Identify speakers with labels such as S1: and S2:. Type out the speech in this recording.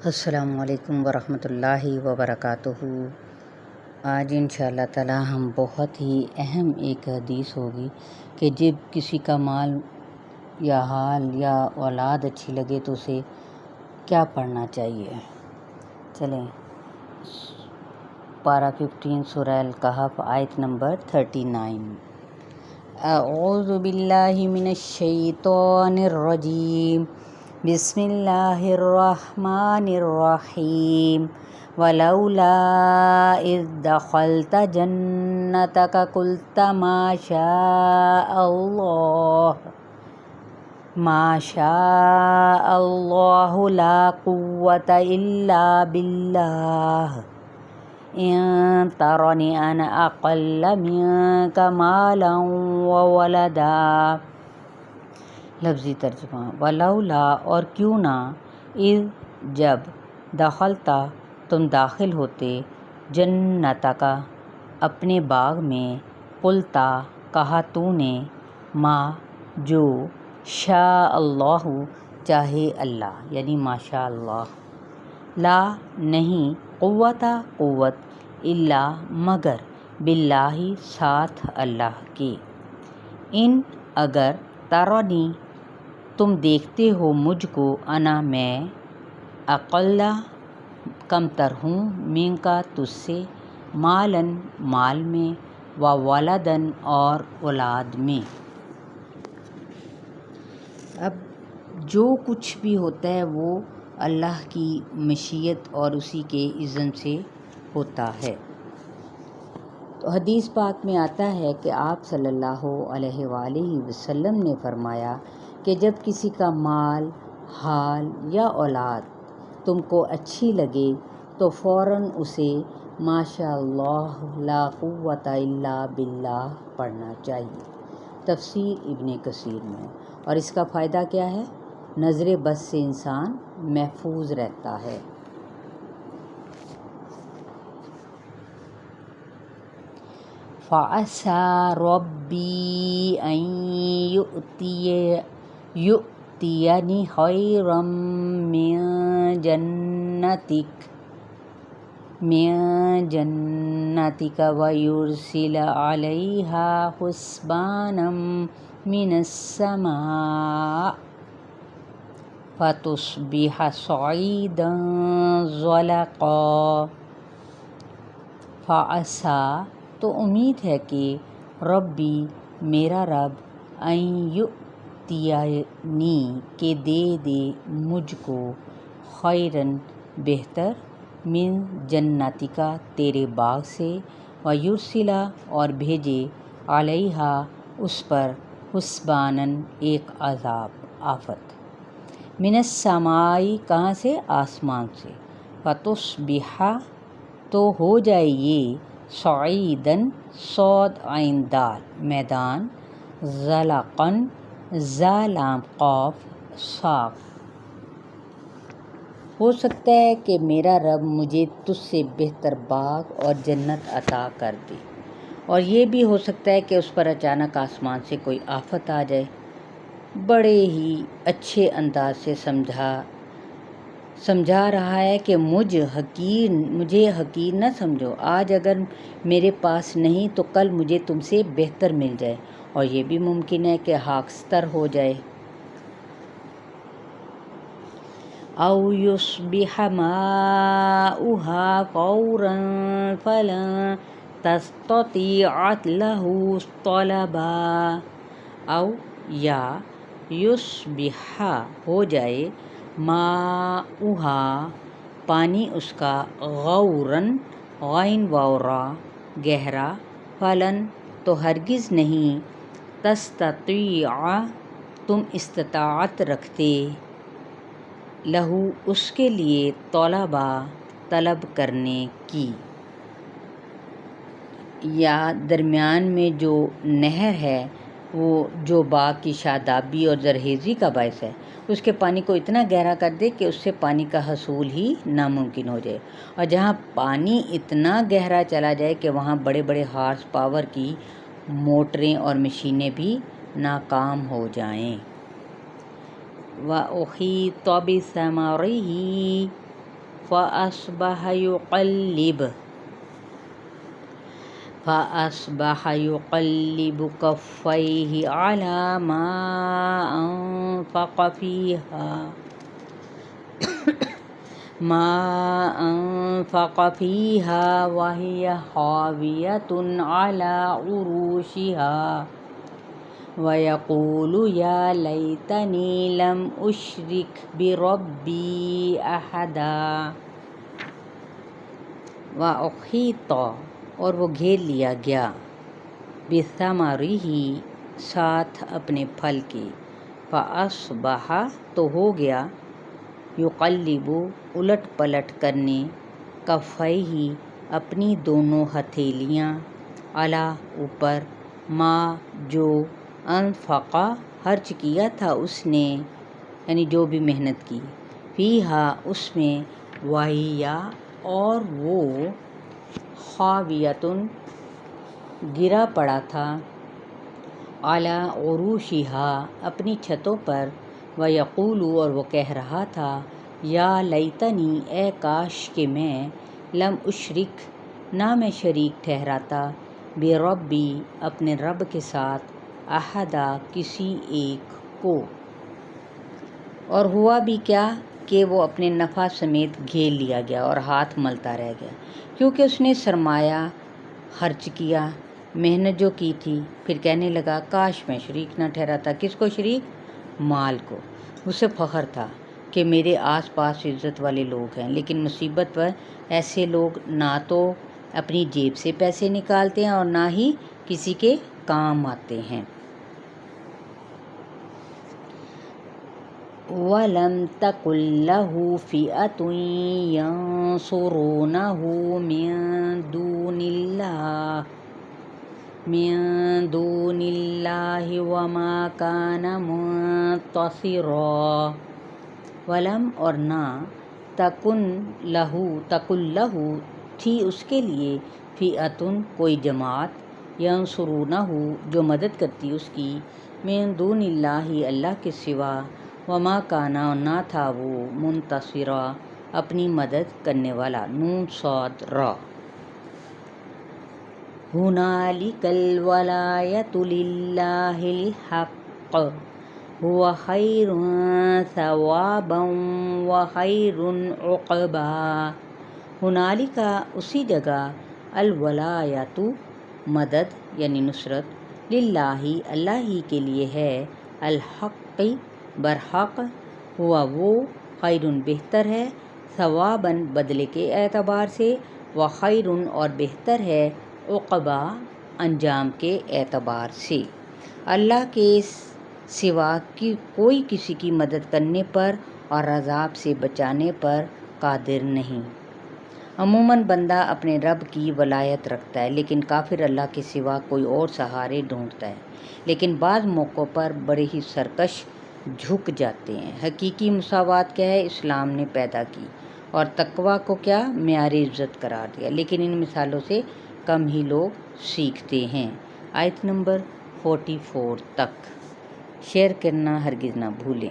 S1: السلام علیکم ورحمۃ اللہ وبرکاتہ۔ آج انشاءاللہ تعالی ہم بہت ہی اہم ایک حدیث ہوگی کہ جب کسی کا مال یا حال یا اولاد اچھی لگے تو اسے کیا پڑھنا چاہیے۔ چلیں پارہ 15 سورہ الکہف آیت نمبر 39۔ اعوذ باللہ من الشیطان الرجیم، بسم اللہ الرحمن الرحیم۔ ولولا اذ دخلت جنتک قلت ما شاء اللہ لا قوة الا باللہ ان ترنی انا اقل منک مالا وولدا۔ لفظی ترجمہ، ولولا اور کیوں نہ، اذ جب، دخلتا تم داخل ہوتے، جنتکا اپنے باغ میں، قلتا کہا تو نے، ما جو، شاء اللہ چاہے اللہ یعنی ماشاء اللہ، لا نہیں، قوتا قوت، الا مگر، باللہ ساتھ اللہ کے، ان اگر، ترنی تم دیکھتے ہو مجھ کو، انا میں، اقل کم تر ہوں، منکا تجھ سے، مالن مال میں، وولدن اور اولاد میں۔ اب جو کچھ بھی ہوتا ہے وہ اللہ کی مشیت اور اسی کے اذن سے ہوتا ہے۔ تو حدیث پاک میں آتا ہے کہ آپ صلی اللہ علیہ وآلہ وسلم نے فرمایا کہ جب کسی کا مال، حال یا اولاد تم کو اچھی لگے تو فوراً اسے ماشاء اللہ لا قوة الا باللہ پڑھنا چاہیے۔ تفسیر ابن کثیر میں۔ اور اس کا فائدہ کیا ہے؟ نظر بد سے انسان محفوظ رہتا ہے۔ فَعَسَىٰ رَبِّي أَن يُؤْتِيَنِي خَيْرًا مِّن جَنَّتِكَ وَيُرْسِلَ عَلَيْهَا حُسْبَانًا مِّنَ السَّمَاءِ فَتُصْبِحَ صَعِيدًا زَلَقًا۔ فَعَسَىٰ تو امید ہے کہ، ربی میرا رب، ان یؤتینی کہ دے دے مجھ کو، خیرن بہتر، من جنتکا تیرے باغ سے، ویرسلا اور بھیجے، علیہا اس پر، حسبانن ایک عذاب آفت، من السماء کہاں سے؟ آسمان سے، فتصبح تو ہو جائے یہ، صعیدن صاد عین دال میدان، زلقن ذا لام قاف صاف۔ ہو سکتا ہے کہ میرا رب مجھے تجھ سے بہتر باغ اور جنت عطا کر دے، اور یہ بھی ہو سکتا ہے کہ اس پر اچانک آسمان سے کوئی آفت آ جائے۔ بڑے ہی اچھے انداز سے سمجھا رہا ہے کہ مجھے حقیر نہ سمجھو، آج اگر میرے پاس نہیں تو کل مجھے تم سے بہتر مل جائے، اور یہ بھی ممکن ہے کہ خاکستر ہو جائے۔ او یصبح ماؤها فورا فلن تستطیع له طلبا۔ او یا یصبح ہو جائے، ماؤها پانی اس کا، غوراً غین واو را گہرا، فلن تو ہرگز نہیں، تستطیع تم استطاعت رکھتے، لہو اس کے لیے، طلبا طلب کرنے کی، یا درمیان میں جو نہر ہے وہ جو باغ کی شادابی اور زرخیزی کا باعث ہے، اس کے پانی کو اتنا گہرا کر دے کہ اس سے پانی کا حصول ہی ناممکن ہو جائے، اور جہاں پانی اتنا گہرا چلا جائے کہ وہاں بڑے بڑے ہارس پاور کی موٹریں اور مشینیں بھی ناکام ہو جائیں۔ وَأُحِيطَ بِثَمَرِهِ فأصبح يقلب كفيه على ما أنفق فيها وهي خاوية على عروشها ويقول يا ليتني لم أشرك بربي أحدا وأحيط اور وہ گھیر لیا گیا بثمرہ ساتھ اپنے پھل کے فأصبح تو ہو گیا یقلب الٹ پلٹ کرنے کفیہ اپنی دونوں ہتھیلیاں علی اوپر ما جو انفقا خرچ کیا تھا اس نے یعنی جو بھی محنت کی فیہا اس میں وہیا اور وہ خاویتن گرا پڑا تھا علی عروشہا اپنی چھتوں پر ویقول اور وہ کہہ رہا تھا یا لیتنی اے کاش کہ میں لم اشرک نہ میں شریک ٹھہراتا بربی اپنے رب کے ساتھ احدا کسی ایک کو۔ اور ہوا بھی کیا کہ وہ اپنے نفع سمیت گھیر لیا گیا اور ہاتھ ملتا رہ گیا کیونکہ اس نے سرمایہ خرچ کیا محنت جو کی تھی پھر کہنے لگا کاش میں شریک نہ ٹھہراتا کس کو شریک مال کو۔ اسے فخر تھا کہ میرے آس پاس عزت والے لوگ ہیں لیکن مصیبت پر ایسے لوگ نہ تو اپنی جیب سے پیسے نکالتے ہیں اور نہ ہی کسی کے کام آتے ہیں۔ وَلَمْ تَكُنْ لَهُ فِئَةٌ يَنْصُرُونَهُ مِنْ دُونِ اللَّهِ وَمَا كَانَ مُنْتَصِرًا۔ ولم اور نہ تکن لہو تھی اس کے لیے فئۃ کوئی جماعت ینصرونہ جو مدد کرتی اس کی من دون اللہ اللہ کے سوا وما کانا اور نہ تھا وہ منتصرا اپنی مدد کرنے والا نون صاد را۔ ہنالک الولایۃ للہ الحق هو خیر ثوابا وخیر عقبا۔ ہنالکا اسی جگہ الولایۃ مدد یعنی نصرت للہ اللہ ہی کے لیے ہے الحق برحق ہوا وہ خیر بہتر ہے ثواباً بدلے کے اعتبار سے وخیر اور بہتر ہے عقبا انجام کے اعتبار سے۔ اللہ کے سوا کی کوئی کسی کی مدد کرنے پر اور عذاب سے بچانے پر قادر نہیں۔ عموماً بندہ اپنے رب کی ولایت رکھتا ہے لیکن کافر اللہ کے سوا کوئی اور سہارے ڈھونڈتا ہے لیکن بعض موقعوں پر بڑے ہی سرکش جھک جاتے ہیں۔ حقیقی مساوات کیا ہے اسلام نے پیدا کی اور تقویٰ کو کیا معیار عزت قرار دیا لیکن ان مثالوں سے کم ہی لوگ سیکھتے ہیں۔ آیت نمبر 44 تک شیئر کرنا ہرگز نہ بھولیں۔